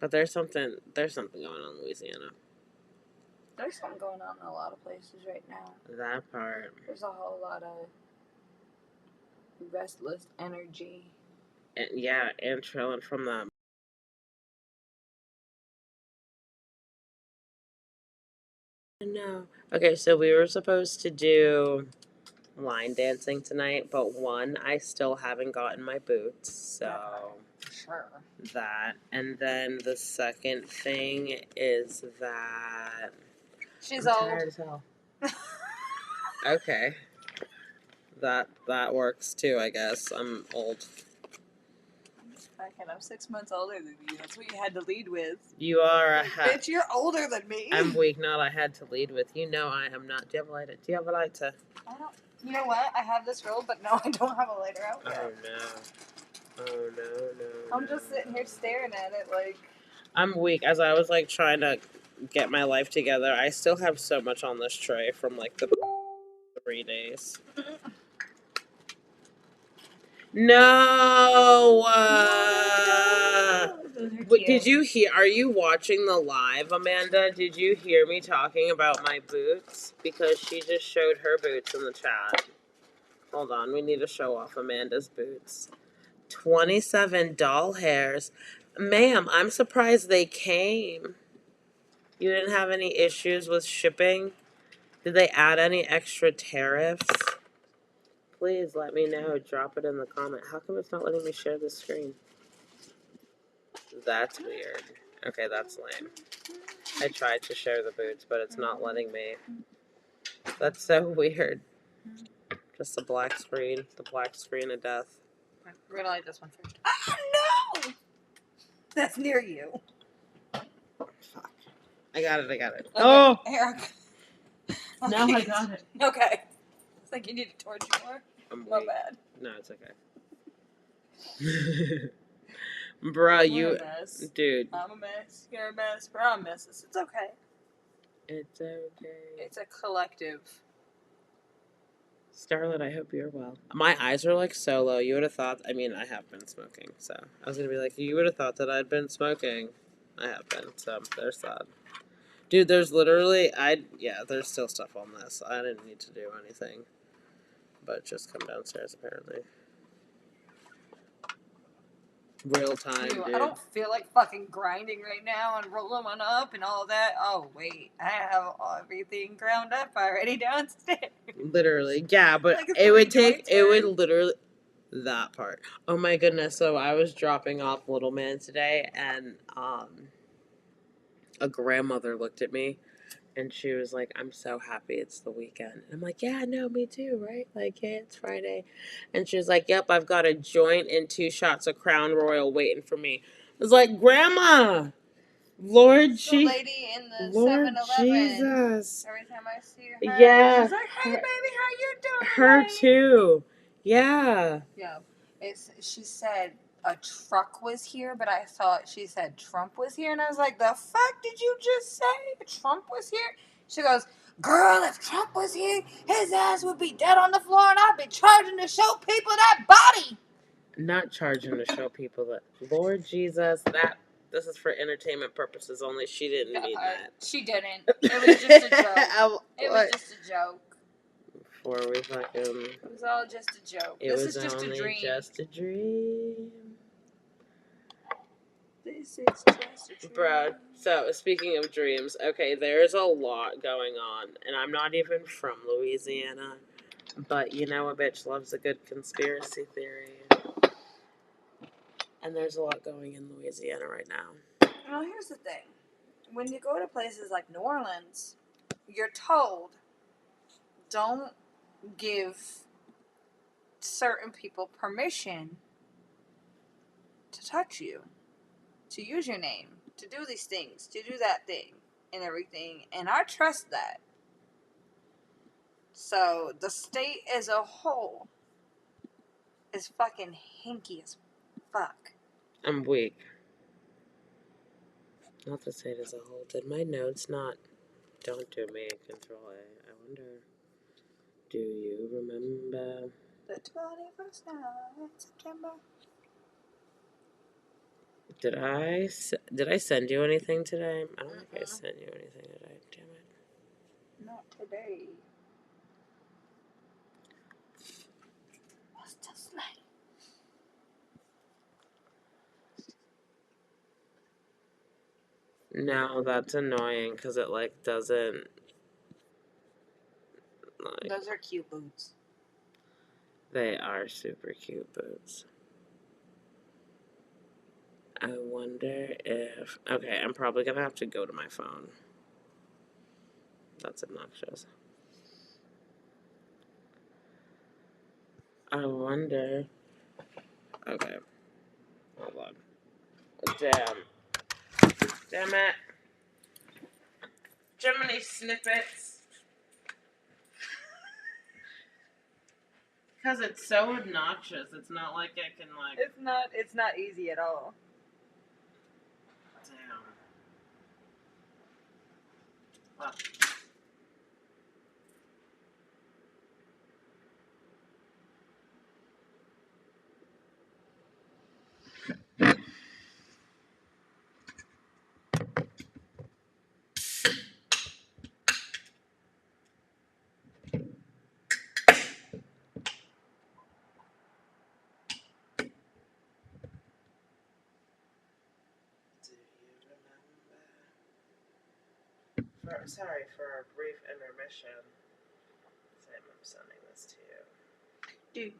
But there's something going on in Louisiana. There's something going on in a lot of places right now. That part. There's a whole lot of restless energy. And, yeah, and trailing from that. No. Okay, so we were supposed to do line dancing tonight, but one, I still haven't gotten my boots, so Sure. that. And then the second thing is that She's I'm old. tired as hell. Okay. That works too, I guess. I'm old. I'm 6 months older than you. That's what you had to lead with. You are Bitch, you're older than me. I'm weak, not I had to lead with. You know I am not. Do you have a lighter? Do you have a lighter? I don't. You know what? I have this roll, but no, I don't have a lighter out yet. Oh no. I'm just sitting here staring at it like. I'm weak. As I was like trying to get my life together, I still have so much on this tray from like the 3 days. No. Did you hear? Are you watching the live, Amanda? Did you hear me talking about my boots? Because she just showed her boots in the chat. Hold on, we need to show off Amanda's boots. 27 doll hairs. Ma'am, I'm surprised they came. You didn't have any issues with shipping? Did they add any extra tariffs? Please let me know. Drop it in the comment. How come it's not letting me share the screen? That's weird. Okay, that's lame. I tried to share the boots, but it's not letting me. That's so weird. Just a black screen. The black screen of death. We're gonna light this one first. Ah, no! That's near you. Fuck. I got it. Okay. Oh! Eric. Now I got it. Okay. It's like you need to torch you more. My bad. No, it's okay. Bruh, We're a mess. Dude. I'm a mess. You're a mess. We're all messes. It's okay. It's okay. It's a collective. Starlet, I hope you're well. My eyes are like so low. You would have thought, I mean, I have been smoking, so I was gonna be like, you would have thought that I'd been smoking. I have been, so there's that. Dude, there's literally, there's still stuff on this. I didn't need to do anything, but just come downstairs apparently. Real time, dude. I don't feel like fucking grinding right now and rolling one up and all that. Oh, wait. I have everything ground up already downstairs. Literally. Yeah, but Like it would literally, that part. Oh my goodness. So I was dropping off Little Man today and, a grandmother looked at me and she was like, I'm so happy it's the weekend. And I'm like, yeah, no, me too, right? Like, yeah, it's Friday. And she was like, yep, I've got a joint and 2 shots of Crown Royal waiting for me. I was like, Grandma, Lord Jesus. The lady in the 7-Eleven. Jesus. Every time I see her, yeah. she's like, hey, baby, how you doing? Her too. Yeah. Yeah. She said a truck was here, but I thought she said Trump was here, and I was like, the fuck did you just say? Trump was here? She goes, girl, if Trump was here, his ass would be dead on the floor, and I'd be charging to show people that body. Not charging to show people that, Lord Jesus, this is for entertainment purposes only. She didn't mean that. She didn't. It was just a joke. It was just a joke. Before we fucking... It was all just a joke. This is just a dream. Just a dream. This is just a dream. Bruh, so speaking of dreams, okay, there's a lot going on, and I'm not even from Louisiana, but you know a bitch loves a good conspiracy theory. And there's a lot going in Louisiana right now. Well, here's the thing. When you go to places like New Orleans, you're told, don't give certain people permission to touch you, to use your name, to do these things, to do that thing, and everything. And I trust that. So the state as a whole is fucking hinky as fuck. I'm weak. Not the state as a whole. Did my notes not... Don't do me. Control A. I wonder... Do you remember... The 21st night in September. Did I send you anything today? I don't think I sent you anything today. Damn it. Not today. What's just like? No, that's annoying because it like doesn't like. Those are cute boots. They are super cute boots. I wonder if. Okay, I'm probably gonna have to go to my phone. That's obnoxious. I wonder. Okay. Hold on. Damn it. Jiminy snippets. Because it's so obnoxious. It's not like I can like. It's not easy at all. Damn. Well. Sorry for a brief intermission. Sam, I'm sending this to you.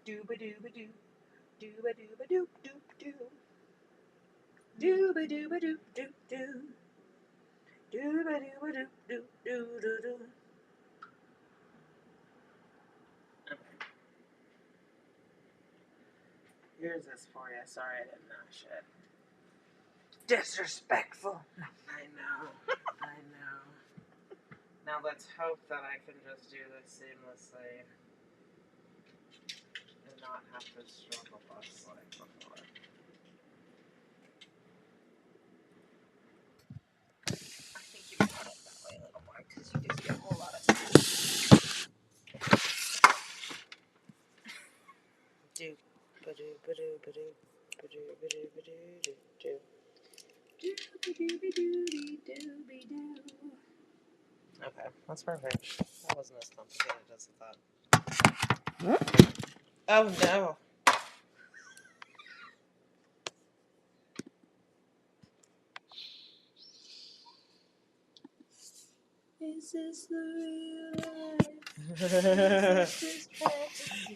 Do-ba-do-ba-doo. Do-ba-do-ba-doo-doo-doo. Do-ba-do-ba-doo-doo-doo. Do-ba-do-ba-doo-doo-doo-doo-doo. Here's this for you. Sorry I didn't know shit. Disrespectful. I know. I know. Now let's hope that I can just do this seamlessly and not have to struggle bus like before. I think you can put it that way a little more because you just get a whole lot of time. Okay, that's perfect. That wasn't as complicated as I thought. Oh no. Is this the real life? Is this fantasy?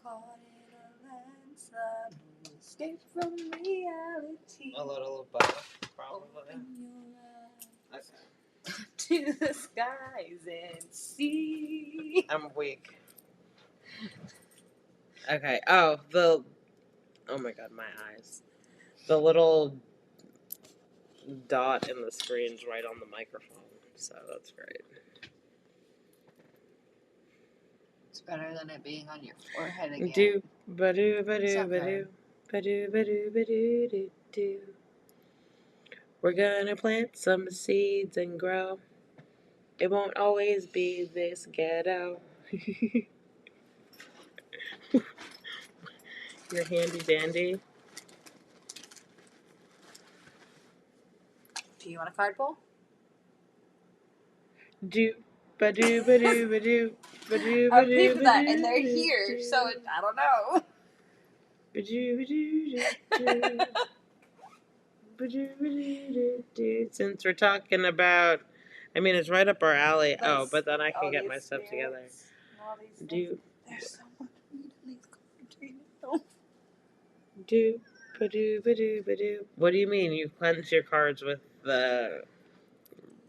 Caught in a landslide, no escape from reality. A little of both, probably. Open your eyes Okay. to the skies and see. I'm weak. Okay. Oh my god, my eyes. The little dot in the screen's right on the microphone, so that's great. It's better than it being on your forehead again. Do ba-do ba-do ba-do ba-do ba-do ba-do do. We're gonna plant some seeds and grow. It won't always be this ghetto. You're handy dandy. Do you want a card pull? Do ba-do ba-do ba-do ba-do I'm ba-do peeping that, and ba-do they're here, so I don't know. ba-do ba-do ba-do. Since we're talking about, I mean, it's right up our alley. Oh, but then I can get my stuff together. Do There's so much weed in these cards right now. do ba-do ba-do ba-do. What do you mean? You cleanse your cards with the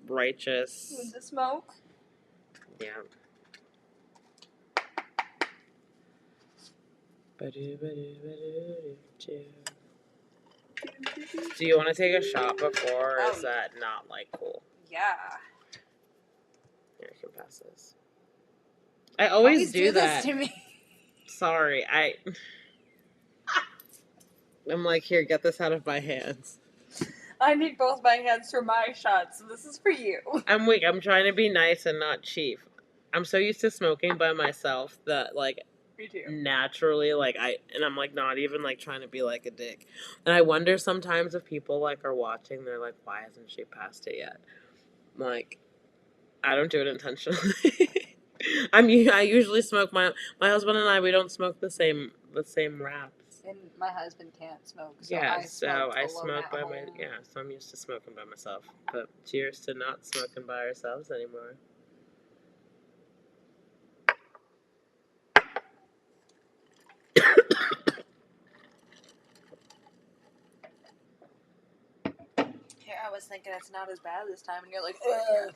righteous? With the smoke? Yeah. Ba-do ba-do ba-do do. Do you want to take a shot before, or is that not, like, cool? Yeah. Here, I can pass this. I always do that. This to me. Sorry, I'm like, here, get this out of my hands. I need both my hands for my shot, so this is for you. I'm weak. I'm trying to be nice and not cheap. I'm so used to smoking by myself that, like, Me too. naturally, like, I'm, like, not even, like, trying to be, like, a dick. And I wonder sometimes if people, like, are watching, they're like, why hasn't she passed it yet? Like, I don't do it intentionally. I usually smoke my husband and I, we don't smoke the same wraps. And my husband can't smoke, so Yeah, I so I alone smoke at by home. so I'm used to smoking by myself. But cheers to not smoking by ourselves anymore. Here, I was thinking it's not as bad this time, and you're like, ugh.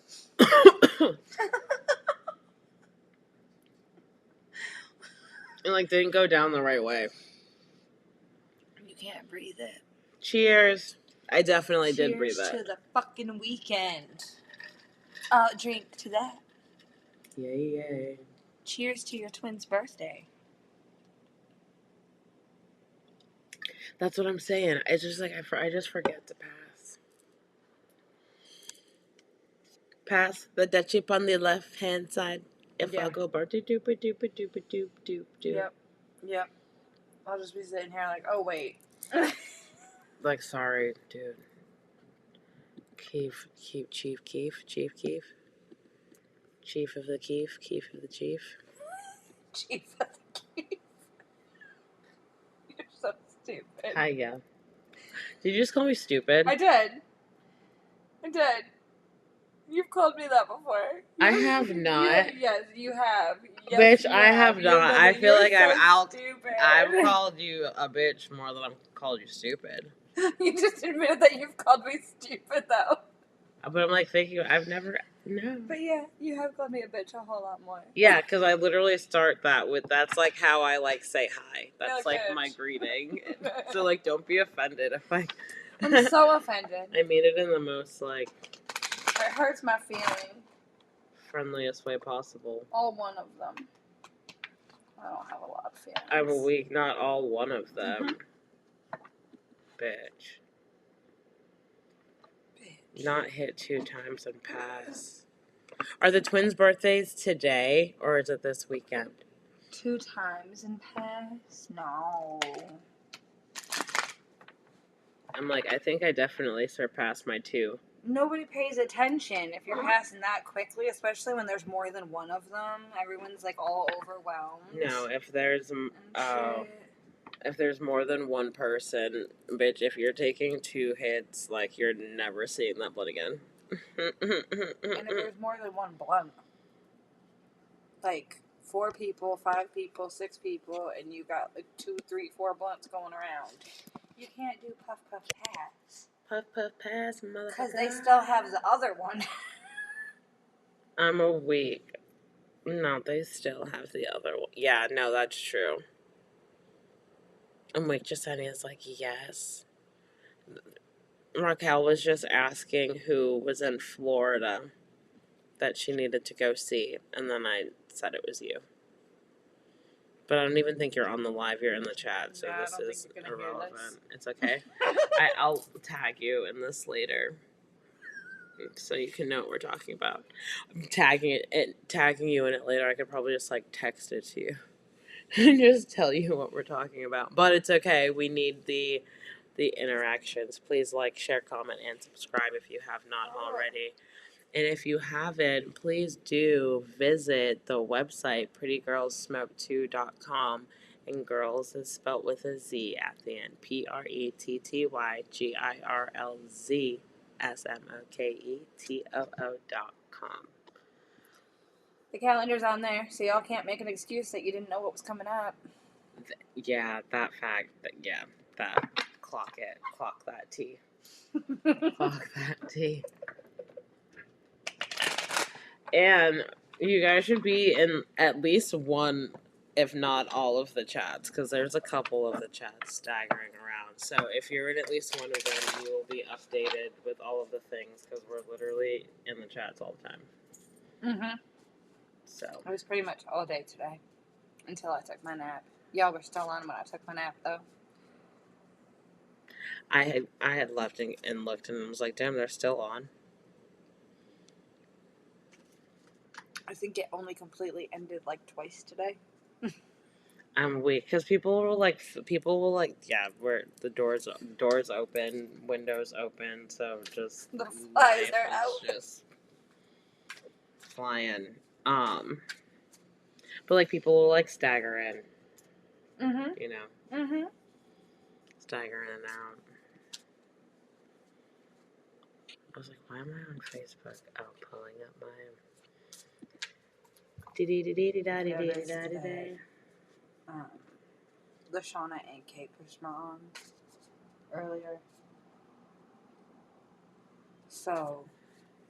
It, like, didn't go down the right way. You can't breathe it. Cheers. I definitely did breathe Cheers it. to the fucking weekend. Drink to that. Yay, yay. Cheers to your twin's birthday. That's what I'm saying. It's just like I just forget to pass. Pass the dead chip on the left hand side. If I go bar doop doop doop doop doop doop doop. Yep. I'll just be sitting here like, oh wait. Like, sorry, dude. Chief of the Keef. Chief of the Chief. You're so stupid. Hi, yeah. Did you just call me stupid? I did. You've called me that before. I have not. Yes, you have. Yes, Bitch, you I have not. I feel like I've called you a bitch more than I've called you stupid. You just admitted that you've called me stupid, though. But I'm like thinking, no. But yeah, you have called me a bitch a whole lot more. Yeah, because I literally start that with, that's like how I like say hi. That's like bitch. my greeting. So like, don't be offended if I'm so offended. I mean it in the most like It hurts my feeling. friendliest way possible. All one of them. I don't have a lot of feelings. I'm weak, not all one of them. Mm-hmm. Bitch. Not hit 2 times and pass. Are the twins' birthdays today or is it this weekend? 2 times and pass? No. I'm like, I think I definitely surpassed my 2. Nobody pays attention if you're passing that quickly, especially when there's more than one of them. Everyone's like all overwhelmed. No, if there's more than one person, bitch, if you're taking 2 hits, like, you're never seeing that blood again. And if there's more than one blunt, like 4 people, 5 people, 6 people, and you got like 2, 3, 4 blunts going around, you can't do puff, puff, pass. Puff, puff, pass, motherfucker. Because they still have the other one. I'm a weak. No, they still have the other one. Yeah, no, that's true. I'm weak. Jasenia's like, yes. Raquel was just asking who was in Florida that she needed to go see, and then I said it was you. But I don't even think you're on the live. You're in the chat, so Yeah, this is irrelevant. This. It's okay. I'll tag you in this later, so you can know what we're talking about. I'm tagging you in it later. I could probably just like text it to you and just tell you what we're talking about. But it's okay. We need the interactions. Please like, share, comment, and subscribe if you have not already. And if you haven't, please do visit the website prettygirlsmoke2.com. And girls is spelled with a Z at the end. PRETTYGIRLZSMOKETOO.com. The calendar's on there, so y'all can't make an excuse that you didn't know what was coming up. Yeah, that fact. Yeah, that. Clock it. Clock that T. Clock that T. And you guys should be in at least one, if not all of the chats, because there's a couple of the chats staggering around. So if you're in at least one of them, you will be updated with all of the things, because we're literally in the chats all the time. Mm-hmm. So it was pretty much all day today, until I took my nap. Y'all were still on when I took my nap, though. I had left and looked and was like, damn, they're still on. I think it only completely ended like twice today. I'm weak because people will like yeah, where the doors open, windows open, so just The flies life are is out. just flying. But like people will like stagger in, Mm-hmm. you know, Mm-hmm. stagger in and out. I was like, why am I on Facebook? Oh, pulling up my. LaShawna and Kate pushed my on earlier. So,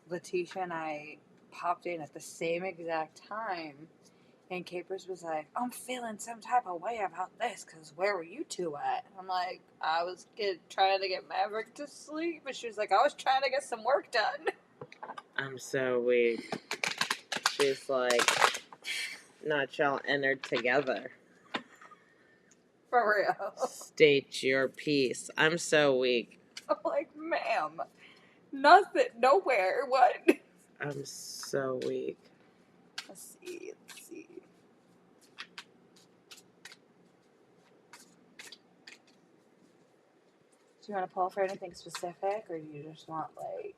Letitia and I popped in at the same exact time, and Capers was like, I'm feeling some type of way about this, because where were you two at? I'm like, I was trying to get Maverick to sleep, but she was like, I was trying to get some work done. I'm so weak. She's like, not y'all entered together. For real. State your piece. I'm so weak. I'm like, ma'am, nothing, nowhere, what? I'm so weak. Let's see. Do you want to pull for anything specific, or do you just want, like,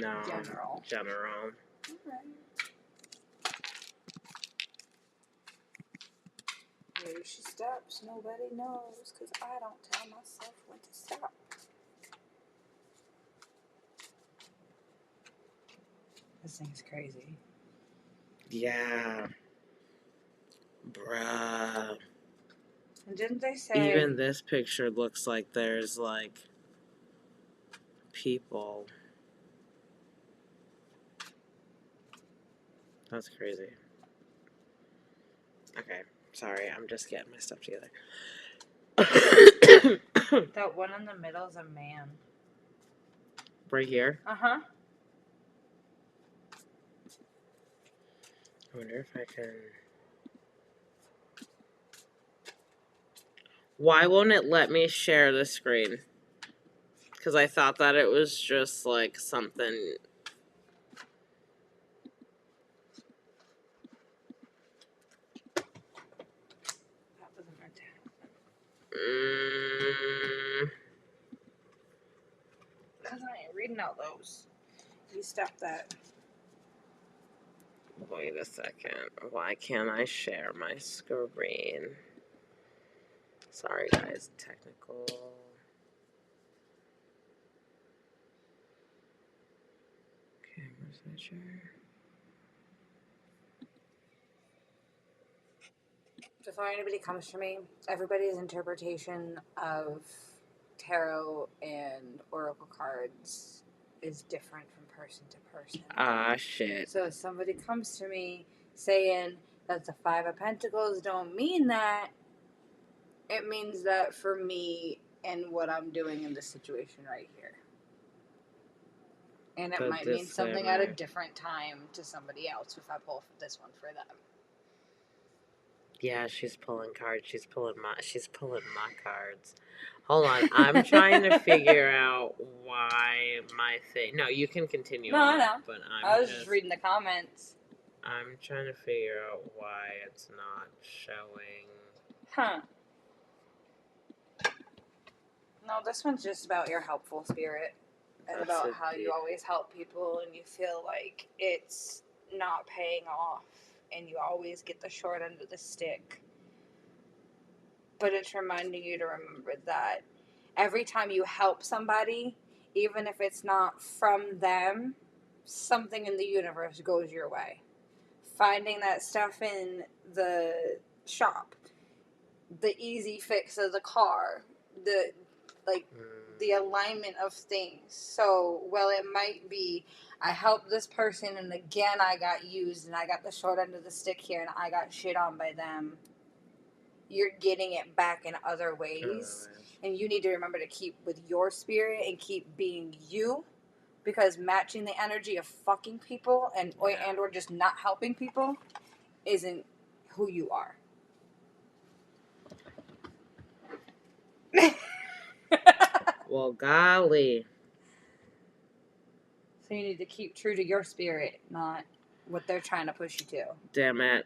No. general? General. Alright. Where she stops, nobody knows, because I don't tell myself when to stop. This thing's crazy. Yeah. Bruh. And didn't they say... Even this picture looks like there's, like, people. That's crazy. Okay. Sorry, I'm just getting my stuff together. That one in the middle is a man. Right here? Uh-huh. I wonder if I can... Why won't it let me share the screen? Because I thought that it was just, like, something... That wasn't meant to happen. Because I ain't reading out those. You stop that. Wait a second. Why can't I share my screen? Sorry, guys. Technical. Okay, where's that share? Before anybody comes to me, everybody's interpretation of tarot and oracle cards is different from person to person. Ah, shit. So if somebody comes to me saying that the Five of Pentacles don't mean that, it means that for me and what I'm doing in this situation right here. And it The might mean something at a December. different time to somebody else if I pull this one for them. Yeah, she's pulling cards. She's pulling my cards. Hold on. I'm trying to figure out why my thing. No, you can continue No, on. I know. But I was just reading the comments. I'm trying to figure out why it's not showing. Huh. No, this one's just about your helpful spirit and That's about a how you always help people and you feel like it's not paying off and you always get the short end of the stick. But it's reminding you to remember that every time you help somebody, even if it's not from them, something in the universe goes your way. Finding that stuff in the shop, the easy fix of the car, the alignment of things. So, well, it might be I helped this person and again I got used and I got the short end of the stick here and I got shit on by them. You're getting it back in other ways. And you need to remember to keep with your spirit and keep being you, because matching the energy of fucking people and or just not helping people isn't who you are. Well, golly. So you need to keep true to your spirit, not what they're trying to push you to. Damn it.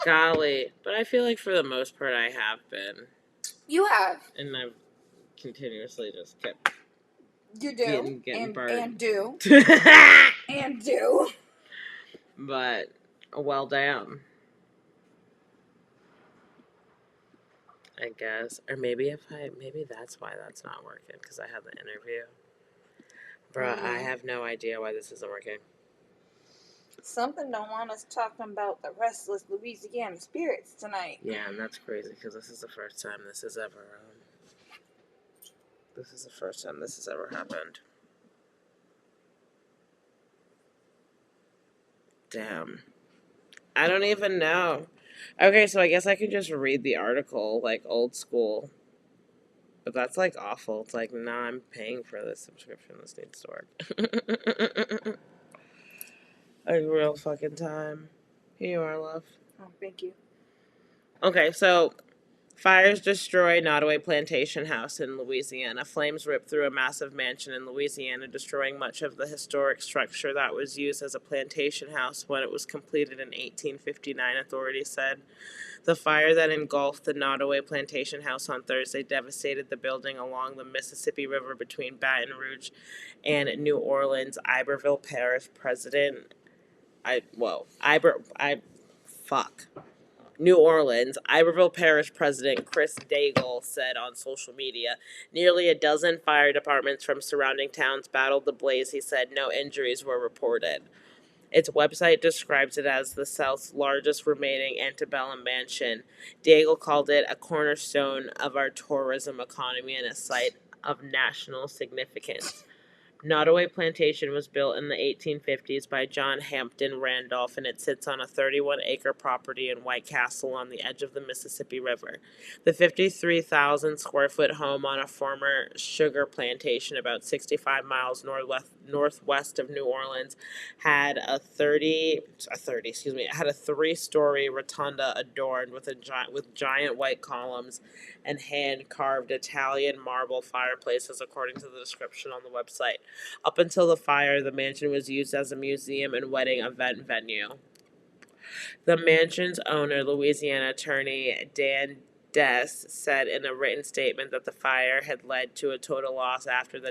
Golly. But I feel like for the most part I have been. You have. And I've continuously just kept You do. getting burned. And do. And do. But, well, damn. I guess. Or maybe that's why that's not working. Because I had the interview. Bruh, I have no idea why this isn't working. Something don't want us talking about the restless Louisiana spirits tonight. Yeah, and that's crazy because this is the first time this has ever happened. Damn. I don't even know. Okay, so I guess I could just read the article like old school. But that's like awful. It's like, nah, I'm paying for this subscription. This needs to work. Like real fucking time. Here you are, love. Oh, thank you. Okay, so fires destroy Nottoway Plantation house in Louisiana. Flames rip through a massive mansion in Louisiana, destroying much of the historic structure that was used as a plantation house when it was completed in 1859, authorities said. The fire that engulfed the Nottoway Plantation house on Thursday devastated the building along the Mississippi River between Baton Rouge and New Orleans. Iberville Parish President New Orleans, Iberville Parish President Chris Daigle said on social media, nearly a dozen fire departments from surrounding towns battled the blaze. He said no injuries were reported. Its website describes it as the South's largest remaining antebellum mansion. Daigle called it a cornerstone of our tourism economy and a site of national significance. Nottoway Plantation was built in the 1850s by John Hampton Randolph, and it sits on a 31-acre property in White Castle on the edge of the Mississippi River. The 53,000-square-foot home on a former sugar plantation about 65 miles northwest of New Orleans had a 3-story rotunda adorned with giant white columns and hand-carved Italian marble fireplaces, according to the description on the website. Up until the fire, the mansion was used as a museum and wedding event venue. The mansion's owner, Louisiana attorney Dan Dess, said in a written statement that the fire had led to a total loss after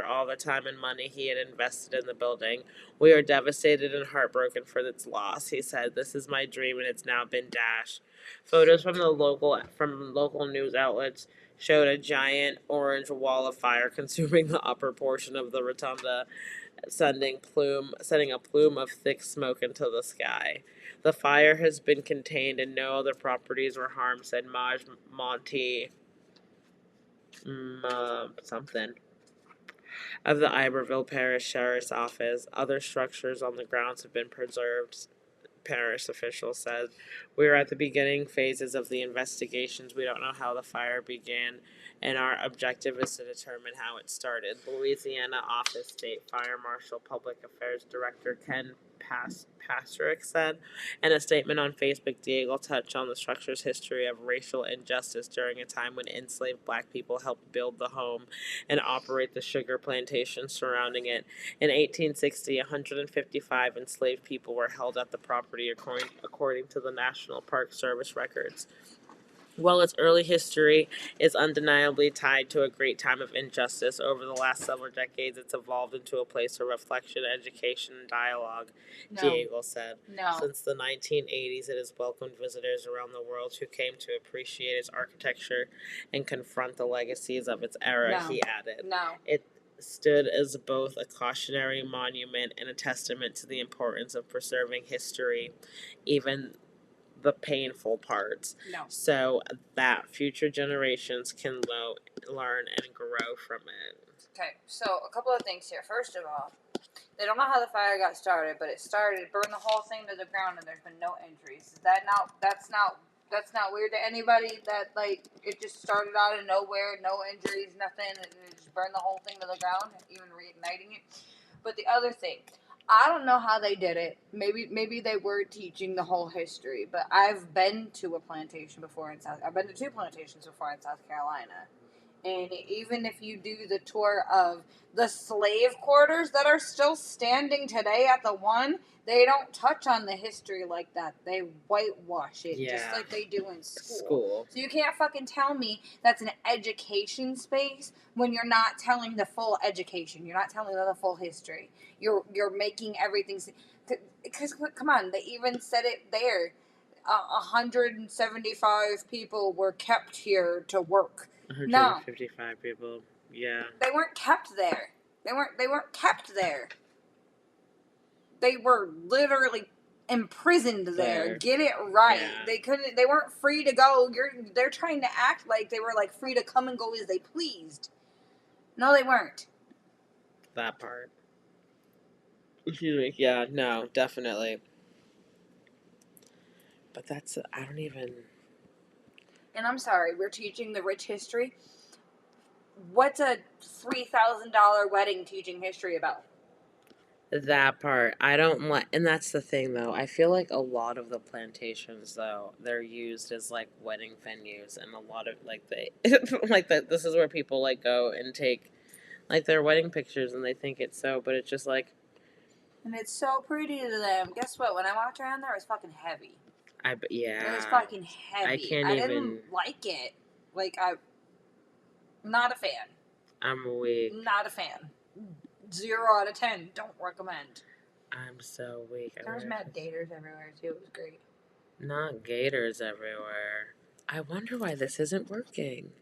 all the time and money he had invested in the building. We are devastated and heartbroken for its loss, he said. This is my dream and it's now been dashed. Photos from local news outlets showed a giant orange wall of fire consuming the upper portion of the rotunda, sending a plume of thick smoke into the sky. The fire has been contained and no other properties were harmed, said Maj Monty something of the Iberville Parish Sheriff's Office. Other structures on the grounds have been preserved, parish official said. We are at the beginning phases of the investigations. We don't know how the fire began, and our objective is to determine how it started. Louisiana Office State Fire Marshal Public Affairs Director Ken Pastrick said. In a statement on Facebook, Daigle touched on the structure's history of racial injustice during a time when enslaved black people helped build the home and operate the sugar plantations surrounding it. In 1860, 155 enslaved people were held at the property, according to the National Park Service records. While its early history is undeniably tied to a great time of injustice, over the last several decades it's evolved into a place of reflection, education, and dialogue, Diego said. No. Since the 1980s, it has welcomed visitors around the world who came to appreciate its architecture and confront the legacies of its era, he added. No. It stood as both a cautionary monument and a testament to the importance of preserving history, even the painful parts, so that future generations can learn and grow from it. Okay, so a couple of things here. First of all, they don't know how the fire got started, but it burned the whole thing to the ground, and there's been no injuries. Is that that's not weird to anybody? That like it just started out of nowhere, no injuries, nothing, and it just burned the whole thing to the ground, even reigniting it. But the other thing, I don't know how they did it. Maybe they were teaching the whole history, but I've been to a plantation before I've been to 2 plantations before in South Carolina. And even if you do the tour of the slave quarters that are still standing today at the one, they don't touch on the history like that. They whitewash it, just like they do in school. So you can't fucking tell me that's an education space when you're not telling the full education. You're not telling the full history. You're making everything... Because, come on, they even said it there. 175 people were kept here to work. 155 people. Yeah. They weren't kept there. They weren't kept there. They were literally imprisoned there. Get it right. Yeah. They weren't free to go. They're trying to act like they were like free to come and go as they pleased. No, they weren't. That part. Excuse me. Yeah, no, definitely. But that's, I don't even... And I'm sorry, we're teaching the rich history. What's a $3,000 wedding teaching history about? That part. I don't like... And that's the thing, though. I feel like a lot of the plantations, though, they're used as, like, wedding venues. And a lot of, like, they... like, this is where people, like, go and take, like, their wedding pictures. And they think it's so... But it's just, like... And it's so pretty to them. Guess what? When I walked around there, it was fucking heavy. Yeah. It was fucking heavy. I didn't like it. Like, I'm not a fan. I'm weak. Not a fan. 0 out of 10. Don't recommend. I'm so weak. There was mad gators everywhere, too. It was great. Not gators everywhere. I wonder why this isn't working.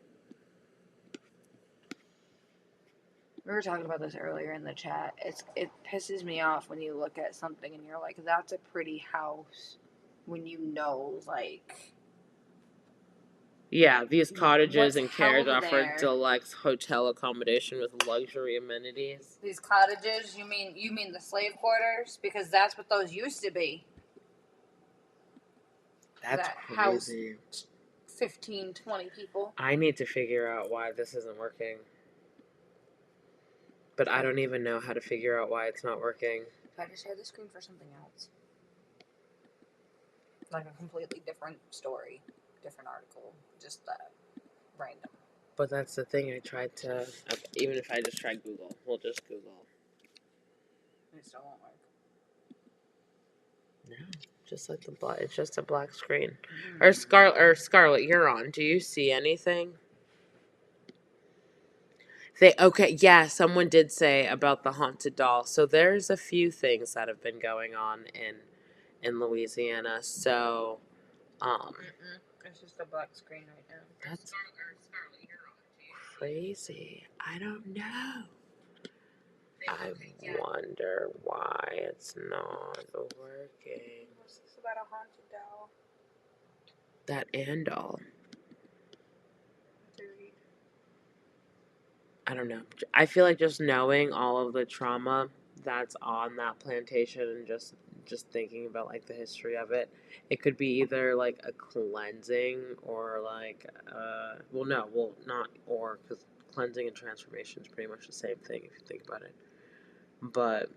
We were talking about this earlier in the chat. It pisses me off when you look at something and you're like, that's a pretty house, when you know, like... Yeah, these cottages and cares offer deluxe hotel accommodation with luxury amenities. These cottages? You mean the slave quarters? Because that's what those used to be. That's crazy. House 15, 20 people. I need to figure out why this isn't working. But I don't even know how to figure out why it's not working. Try to share the screen for something else. Like a completely different story. Different article. Just random. But that's the thing. I tried to... Even if I just try Google. We'll just Google. It still won't work. No. Just like it's just a black screen. Mm-hmm. Scarlett, you're on. Do you see anything? Someone did say about the haunted doll. So there's a few things that have been going on in Louisiana. So, it's just a black screen right now. That's crazy. I don't know. I wonder why it's not working. What's this about a haunted doll? That doll. I don't know. I feel like just knowing all of the trauma that's on that plantation and just thinking about like the history of it, it could be either like a cleansing or like because cleansing and transformation is pretty much the same thing if you think about it. But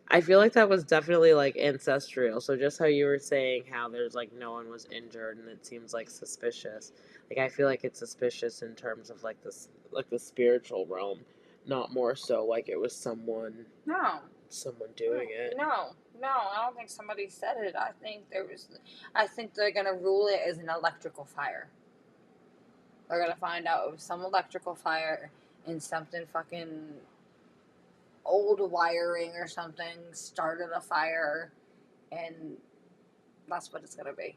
I feel like that was definitely like ancestral. So just how you were saying how there's like no one was injured and it seems like suspicious. Like I feel like it's suspicious in terms of like this, like the spiritual realm, not more so like it was someone doing it. No, I don't think somebody said it. I think they're gonna rule it as an electrical fire. They're gonna find out it was some electrical fire and something fucking old wiring or something started a fire, and that's what it's gonna be.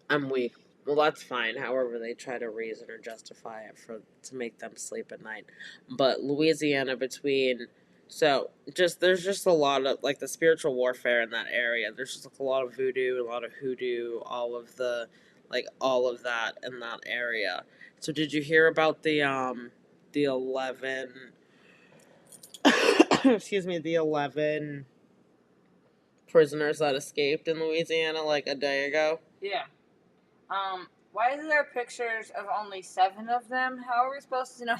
I'm weak. Well, that's fine. However, they try to reason or justify it to make them sleep at night. But Louisiana there's just a lot of like the spiritual warfare in that area. There's just like, a lot of voodoo, a lot of hoodoo, all of that in that area. So did you hear about the 11 the 11 prisoners that escaped in Louisiana like a day ago? Yeah. Why is there pictures of only 7 of them? How are we supposed to know?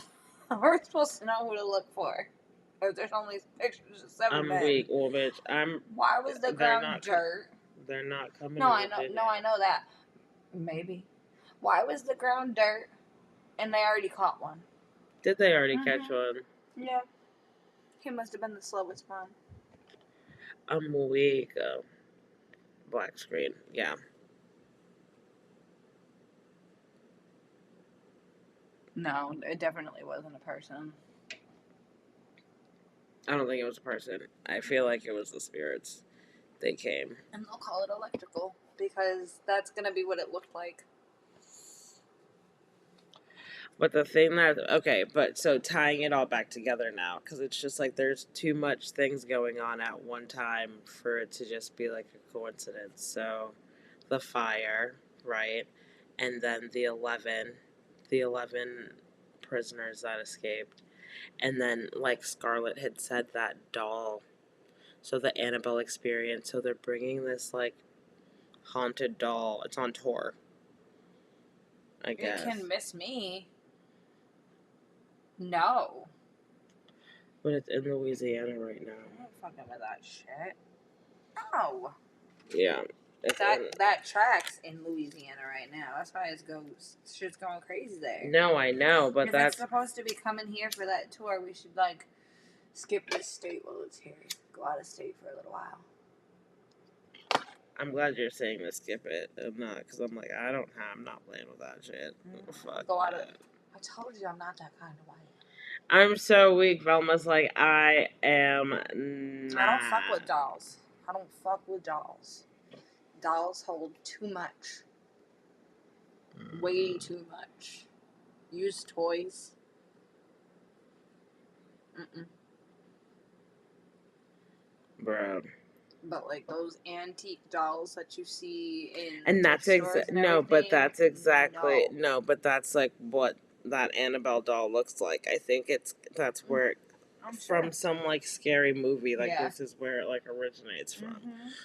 How are we supposed to know who to look for? If there's only pictures of 7 men. I'm weak, well, bitch. Why was the ground dirt? They're not coming. No, I know that. Maybe. Why was the ground dirt and they already caught one? Did they already catch one? Yeah. He must have been the slowest one. Weak. Black screen. Yeah. No, it definitely wasn't a person. I don't think it was a person. I feel like it was the spirits. They came. And they'll call it electrical because that's going to be what it looked like. But the thing that, okay, but so tying it all back together now, because it's just like there's too much things going on at one time for it to just be like a coincidence. So the fire, right? And then the 11 prisoners that escaped. And then, like Scarlett had said, that doll. So the Annabelle experience. So they're bringing this, like, haunted doll. It's on tour, I guess. It can miss me. No. But it's in Louisiana right now. I'm not fucking with that shit. No. Yeah. That track's in Louisiana right now. That's why shit's going crazy there. No, I know, but if that's it's supposed to be coming here for that tour, we should like skip this state while it's here. Go out of state for a little while. I'm glad you're saying to skip it. I'm not, because I'm like, I'm not playing with that shit. Fuck. Go out of. I told you I'm not that kind of wife. I'm so weak. Velma's like, I am not. I don't fuck with dolls. I don't fuck with dolls. Dolls hold too much. Way too much. Use toys. Bro. But like those antique dolls that you see in And that's but that's exactly but that's like what that Annabelle doll looks like. I think that's where it, from some like scary movie, like this is where it like originates from.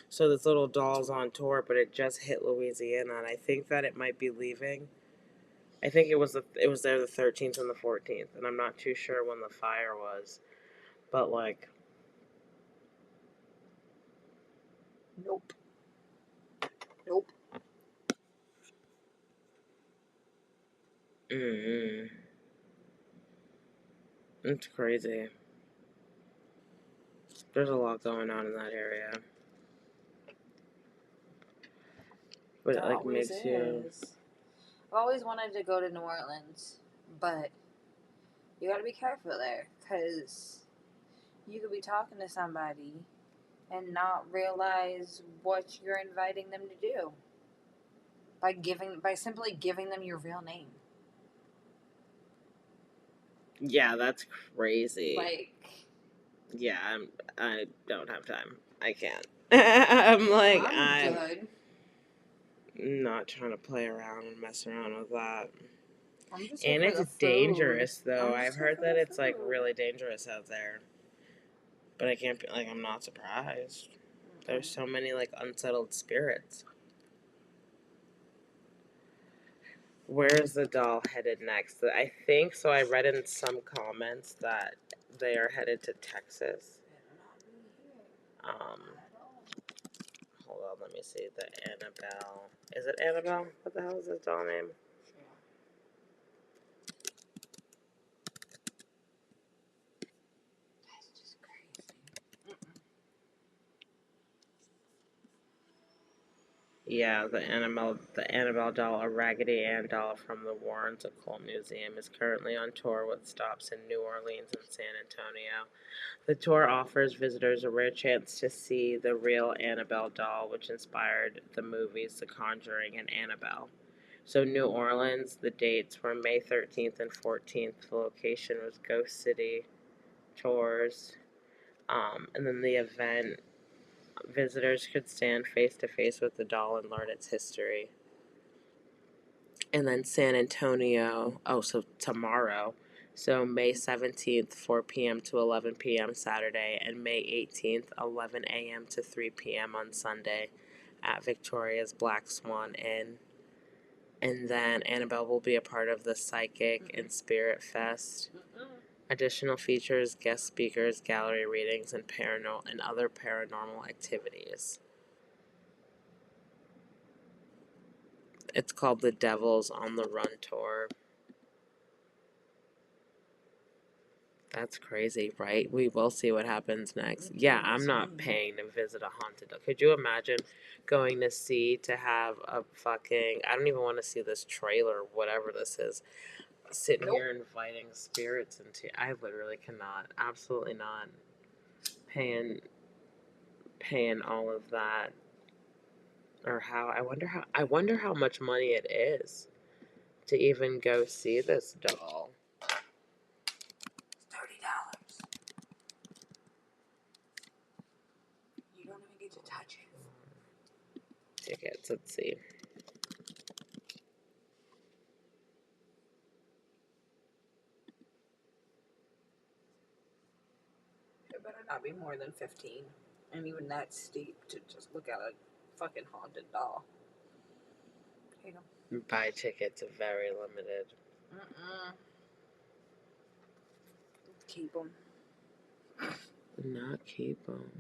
So this little doll's on tour, but it just hit Louisiana, and I think that it might be leaving. I think it was there the 13th and the 14th, and I'm not too sure when the fire was, but like. Nope. It's crazy. There's a lot going on in that area. But it like makes you. I've always wanted to go to New Orleans, but you gotta be careful there, because you could be talking to somebody and not realize what you're inviting them to do by simply giving them your real name. Yeah, that's crazy. Like, yeah, I don't have time. I can't. I'm like, I'm good. not trying to play around and mess around with that. And it's dangerous, though. I've heard that it's like really dangerous out there. But I can't be like, I'm not surprised. There's so many like unsettled spirits. Where is the doll headed next? I think so. I read in some comments that they are headed to Texas. Hold on, let me see. The Annabelle. Is it Annabelle? What the hell is this doll name? That's just crazy. Yeah, the Annabelle doll, a Raggedy Ann doll from the Warrens Occult Museum, is currently on tour with stops in New Orleans and San Antonio. The tour offers visitors a rare chance to see the real Annabelle doll, which inspired the movies The Conjuring and Annabelle. So New Orleans, the dates were May 13th and 14th. The location was Ghost City Tours. And then the event, visitors could stand face to face with the doll and learn its history. And then San Antonio, so tomorrow. So May 17th, 4 p.m. to 11 p.m. Saturday, and May 18th, 11 a.m. to 3 p.m. on Sunday at Victoria's Black Swan Inn. And then Annabelle will be a part of the Psychic and Spirit Fest. Additional features, guest speakers, gallery readings, and other paranormal activities. It's called the Devils on the Run tour. That's crazy, right? We will see what happens next. Yeah, I'm not paying to visit a haunted dog. Could you imagine going to see to have a fucking... I don't even want to see this trailer, whatever this is. Sitting here inviting spirits into... I literally cannot. Absolutely not. Paying all of that. Or how... I wonder how much money it is to even go see this doll. $30. You don't even get to touch it. Tickets, let's see. It better not be more than 15. And even that's steep to just look at a fucking haunted doll. Here you go. Buy tickets are very limited. Keep them. Not keep them.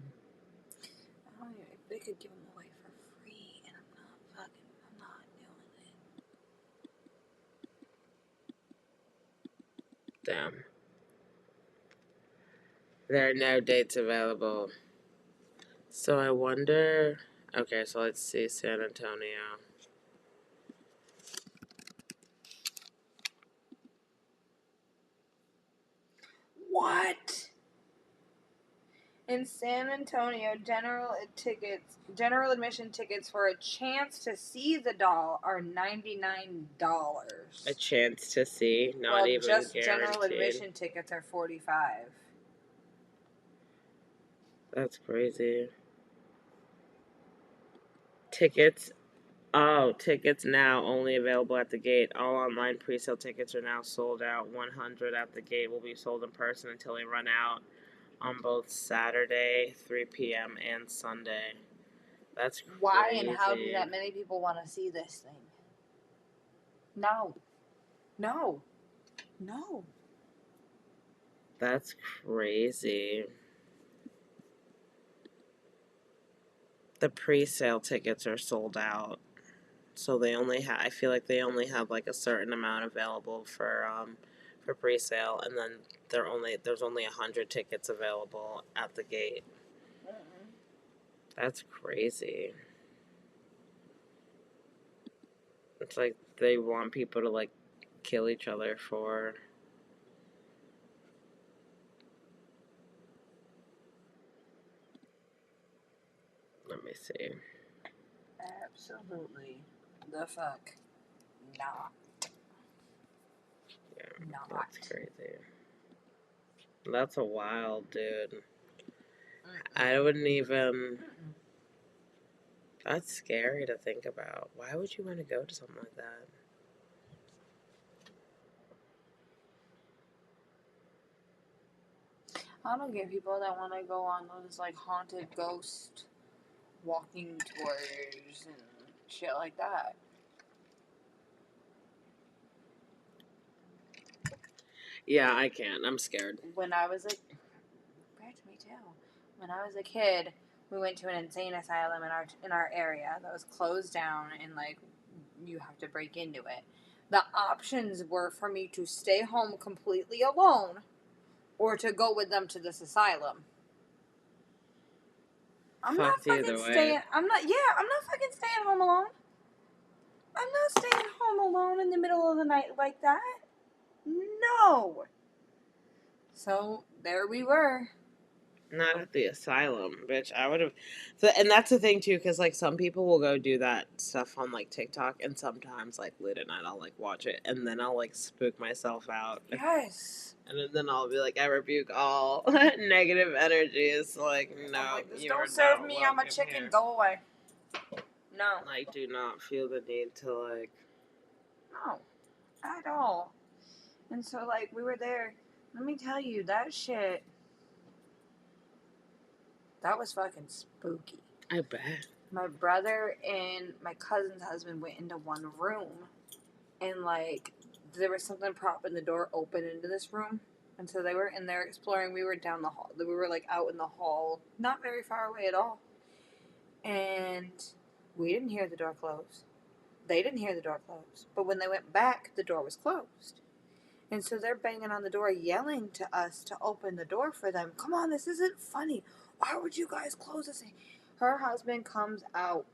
Oh, yeah, they could give them away for free, and I'm not doing it. Damn. There are no dates available. So I wonder... Okay, so let's see San Antonio. What? In San Antonio, general admission tickets for a chance to see the doll are $99. A chance to see, not well, even just guaranteed. general admission tickets are $45. That's crazy. Tickets. Oh, tickets now only available at the gate. All online pre-sale tickets are now sold out. 100 at the gate will be sold in person until they run out on both Saturday, 3 p.m. and Sunday. That's crazy. Why and how do that many people want to see this thing? No. No. No. That's crazy. The pre-sale tickets are sold out. So they only have, I feel like they only have like a certain amount available for pre-sale, and then there's only 100 tickets available at the gate. That's crazy. It's like they want people to like kill each other for... Let me see. Absolutely the fuck not. Yeah, not. That's crazy. That's a wild dude. I wouldn't even... That's scary to think about. Why would you want to go to something like that? I don't get people that want to go on those like haunted ghost walking tours and shit like that. Yeah, I can't. I'm scared. When I was like, me too. When I was a kid, we went to an insane asylum in our area that was closed down, and like you have to break into it. The options were for me to stay home completely alone, or to go with them to this asylum. I'm not fucking staying home alone. I'm not staying home alone in the middle of the night like that. No. So there we were. Not at the asylum, bitch. I would have... So, and that's the thing, too, because, like, some people will go do that stuff on, like, TikTok, and sometimes, like, late at night, I'll, like, watch it, and then I'll, like, spook myself out. Yes. And then I'll be like, I rebuke all negative energies. Like, no, like, this you don't are serve not me. I'm a welcome chicken. here. Go away. No. I do not feel the need to, like... No. At all. And so, like, we were there. Let me tell you, that shit... That was fucking spooky. I bet. My brother and my cousin's husband went into one room. And, like, there was something propping the door open into this room. And so they were in there exploring. We were down the hall. We were, like, out in the hall. Not very far away at all. And we didn't hear the door close. They didn't hear the door close. But when they went back, the door was closed. And so they're banging on the door, yelling to us to open the door for them. Come on, this isn't funny. Why would you guys close this? Her husband comes out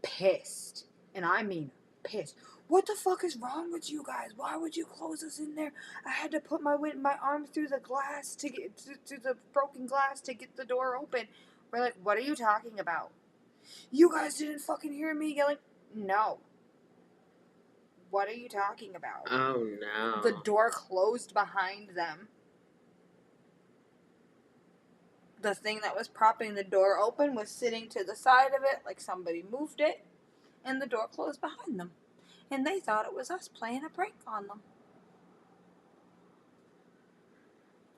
pissed. And I mean pissed. What the fuck is wrong with you guys? Why would you close us in there? I had to put my arm through the glass to get through the broken glass to get the door open. We're like, what are you talking about? You guys didn't fucking hear me yelling? No. What are you talking about? Oh, no. The door closed behind them. The thing that was propping the door open was sitting to the side of it like somebody moved it, and the door closed behind them. And they thought it was us playing a prank on them.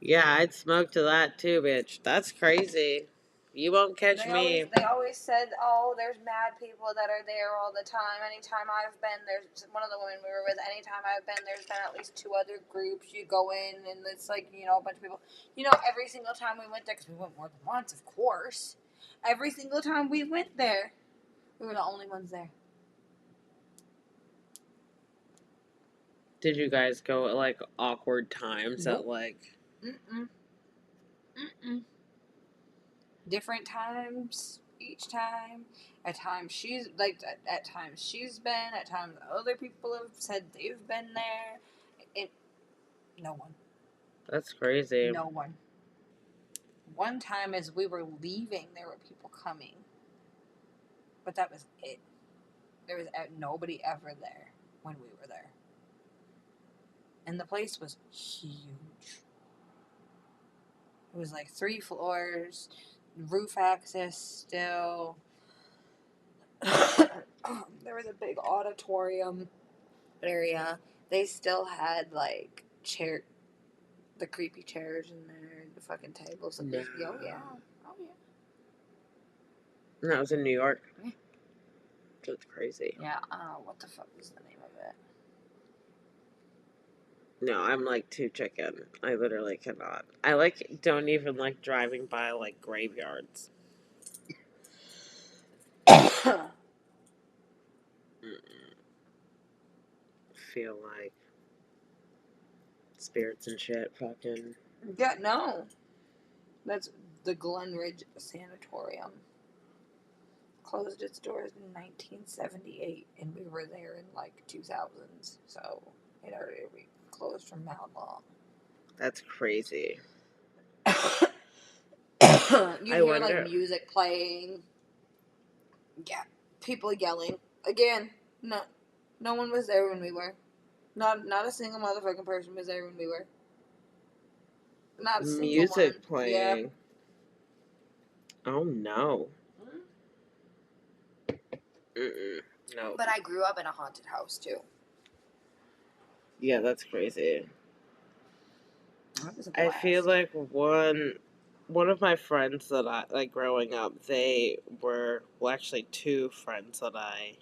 Yeah, I'd smoke to that too, bitch. That's crazy. You won't catch me. They always said, oh, there's mad people that are there all the time. Anytime I've been, there's one of the women we were with, anytime I've been, there's been at least 2 other groups. You go in, and it's like, you know, a bunch of people. You know, every single time we went there, because we went more than once, of course. Every single time we went there, we were the only ones there. Did you guys go at, like, awkward times Nope. at, like... Different times each time. At times she's like at times she's been. At times other people have said they've been there. No one. That's crazy. No one. One time as we were leaving, there were people coming, but that was it. There was nobody ever there when we were there, and the place was huge. It was like 3 floors. Roof access still. There was a big auditorium area. They still had like the creepy chairs in there, the fucking tables. No. Oh yeah. And that was in New York. Yeah. That's crazy. Yeah. What the fuck was the name of it? No, I'm like too chicken. I literally cannot. I don't even like driving by like graveyards. Feel like spirits and shit fucking. Yeah, no. That's the Glen Ridge Sanatorium. Closed its doors in 1978, and we were there in like 2000s, so it already closed from how long? That's crazy. You hear like music playing. Yeah, people yelling. Again, no one was there when we were. Not a single motherfucking person was there when we were. Not a single music one. playing. Yep. Oh no. No. But I grew up in a haunted house too. Yeah, that's crazy. That was a I blast. feel like one of my friends that I like growing up, they were actually 2 friends that I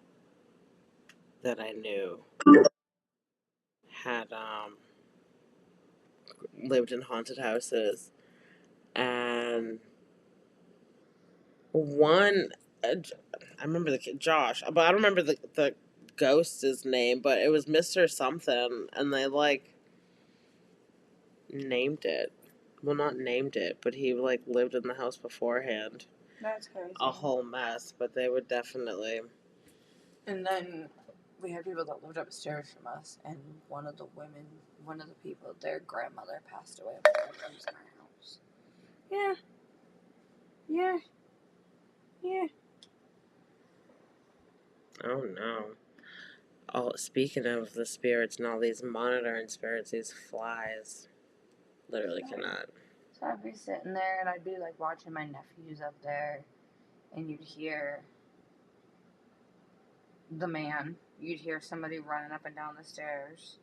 knew had lived in haunted houses, and one I remember the kid Josh, but I don't remember the ghost's name, but it was Mr. Something, and they like named it. Well, not named it, but he like lived in the house beforehand. That's crazy. A whole mess, but they would definitely. And then we had people that lived upstairs from us, and one of the people, their grandmother passed away when they was in our house. Yeah. Yeah. Yeah. Oh no. Oh, speaking of the spirits and all these monitoring spirits, these flies literally cannot. So I'd be sitting there and I'd be like watching my nephews up there, and you'd hear the man. You'd hear somebody running up and down the stairs.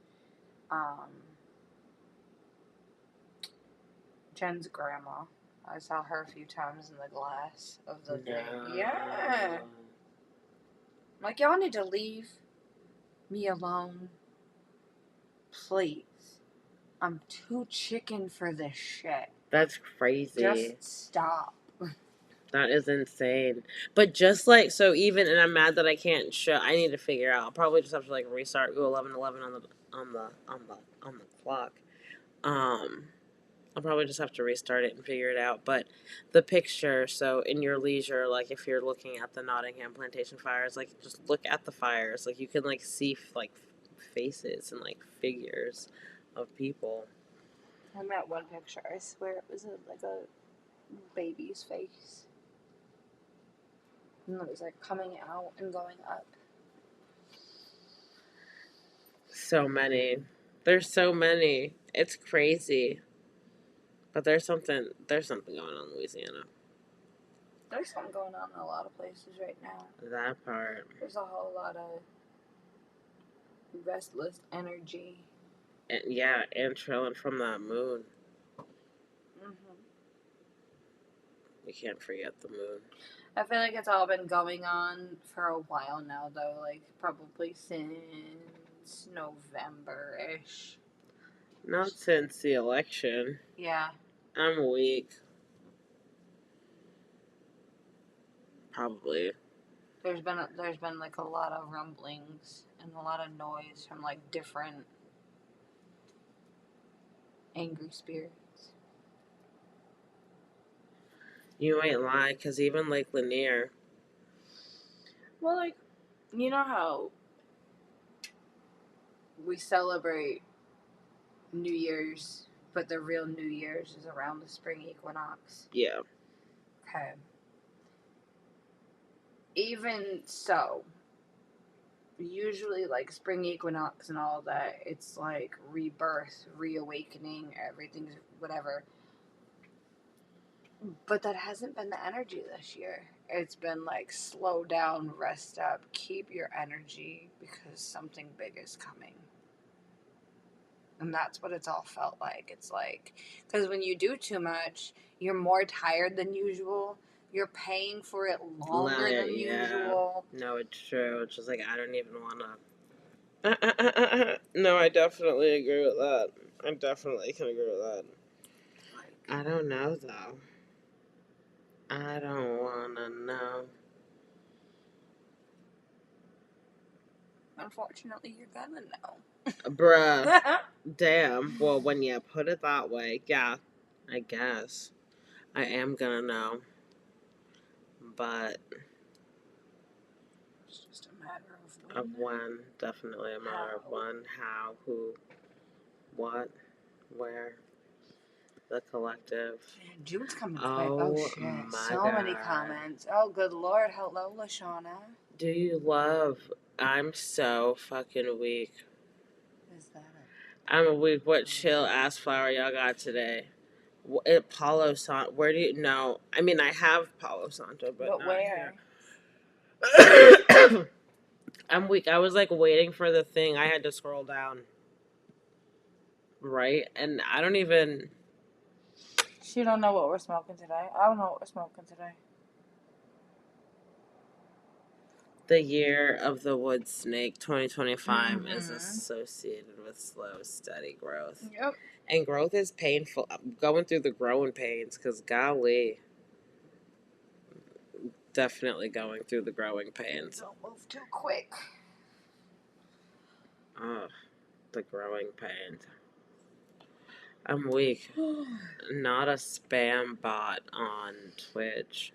Jen's grandma. I saw her a few times in the glass of the thing. Yeah. Like, y'all need to leave me alone. Please. I'm too chicken for this shit. That's crazy. Just stop. That is insane. But just like so, even and I'm mad that I can't show. I need to figure out. I'll probably just have to like restart go 11:11 on the clock. Um, I'll probably just have to restart it and figure it out. But the picture, so in your leisure, like if you're looking at the Nottingham Plantation fires, like just look at the fires. Like you can like see like faces and like figures of people. I met one picture. I swear it was like a baby's face. And it was like coming out and going up. So many. There's so many. It's crazy. But there's something going on in Louisiana. There's something going on in a lot of places right now. That part. There's a whole lot of restless energy. And yeah, and trailing from that moon. We can't forget the moon. I feel like it's all been going on for a while now, though. Like probably since November-ish. Not since the election. Yeah. I'm weak. Probably. There's been like a lot of rumblings and a lot of noise from like different angry spirits. You ain't lie, because even Lake Lanier. Well, like, you know how we celebrate New Year's, but the real New Year's is around the spring equinox? Yeah. Okay. Even so, usually like spring equinox and all that, it's like rebirth, reawakening, everything's whatever. But that hasn't been the energy this year. It's been like slow down, rest up, keep your energy because something big is coming. And that's what it's all felt like. It's like, because when you do too much, you're more tired than usual. You're paying for it longer than usual. No, it's true. It's just like, I don't even want to. No, I definitely agree with that. I definitely can agree with that. I don't know, though. I don't want to know. Unfortunately, you're gonna know. Bruh. Damn. Well, when you put it that way, yeah, I guess. I am gonna know. But It's just a matter of when. Definitely a matter of when, how, who, what, where. The collective. June's coming quick. Oh shit. So God. many comments. Oh good lord. Hello, Lashana. Do you love? I'm so fucking weak. Is that I'm a weak. What chill ass flower y'all got today? Palo Santo. Where do you know? I mean, I have Palo Santo, but not where? Here. I'm weak. I was like waiting for the thing. I had to scroll down. Right? And I don't even. She don't know what we're smoking today. I don't know what we're smoking today. The year of the wood snake, 2025, is associated with slow, steady growth. Yep. And growth is painful. I'm going through the growing pains because, golly, definitely going through the growing pains. Don't move too quick. Oh, the growing pains. I'm weak. Not a spam bot on Twitch.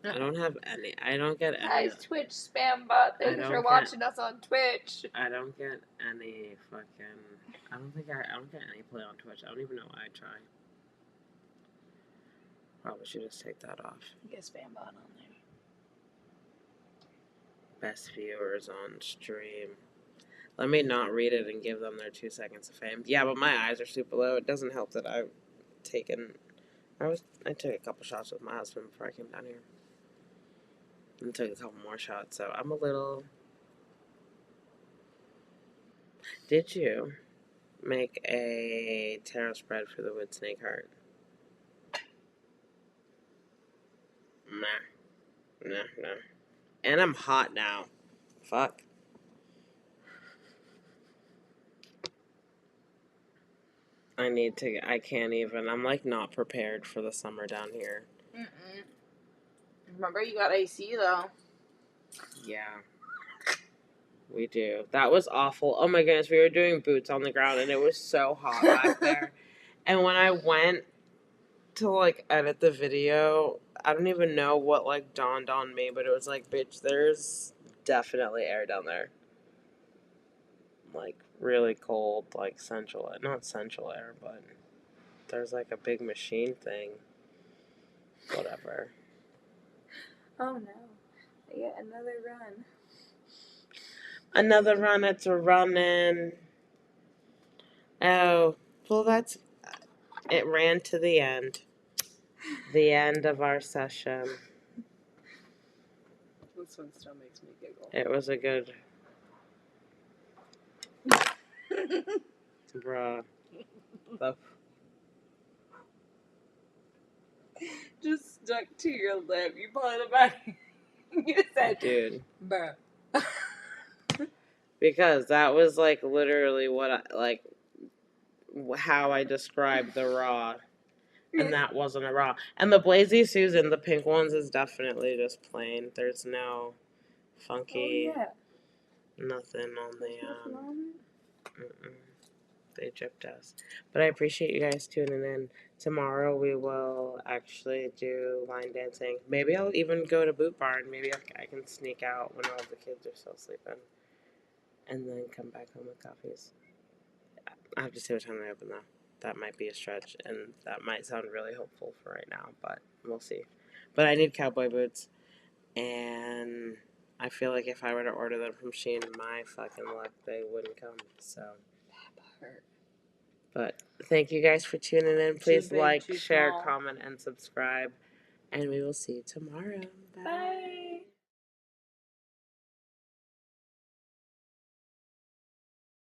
I don't have any. I don't get any. Hi, Twitch spam bot. Thanks for watching us on Twitch. I don't get any fucking. I don't get any play on Twitch. I don't even know why I try. Probably should just take that off. Get spam bot on there. Best viewers on stream. Let me not read it and give them their 2 seconds of fame. Yeah, but my eyes are super low. It doesn't help that I've taken. I took a couple shots with my husband before I came down here. And took a couple more shots, so I'm a little. Did you make a tarot spread for the wood snake heart? Nah. And I'm hot now. Fuck. I can't even. I'm like not prepared for the summer down here. Remember, you got AC though. Yeah. We do. That was awful. Oh my goodness, we were doing boots on the ground and it was so hot back there. And when I went to like edit the video, I don't even know what like dawned on me, but it was like, bitch, there's definitely air down there. Like really cold, like not central air, but there's like a big machine thing. Whatever. Oh no. Yeah, another run. Another run, it's a running. Oh, well, it ran to the end. The end of our session. This one still makes me giggle. It was a good. Bruh. Just stuck to your lip. You pulled it back. You said, dude. bruh. Because that was like literally how I described the raw. And that wasn't a raw. And the Blazy Susan, the pink ones, is definitely just plain. There's no funky. Oh, yeah. Nothing on the. They gypped us. But I appreciate you guys tuning in. Tomorrow we will actually do line dancing. Maybe I'll even go to Boot Barn. Maybe I can sneak out when all the kids are still sleeping. And then come back home with coffees. I have to see what time they open though. That might be a stretch, and that might sound really hopeful for right now, but we'll see. But I need cowboy boots, and I feel like if I were to order them from Shein, my fucking luck, they wouldn't come. So, but thank you guys for tuning in. Please like, share, comment, and subscribe, and we will see you tomorrow. Bye.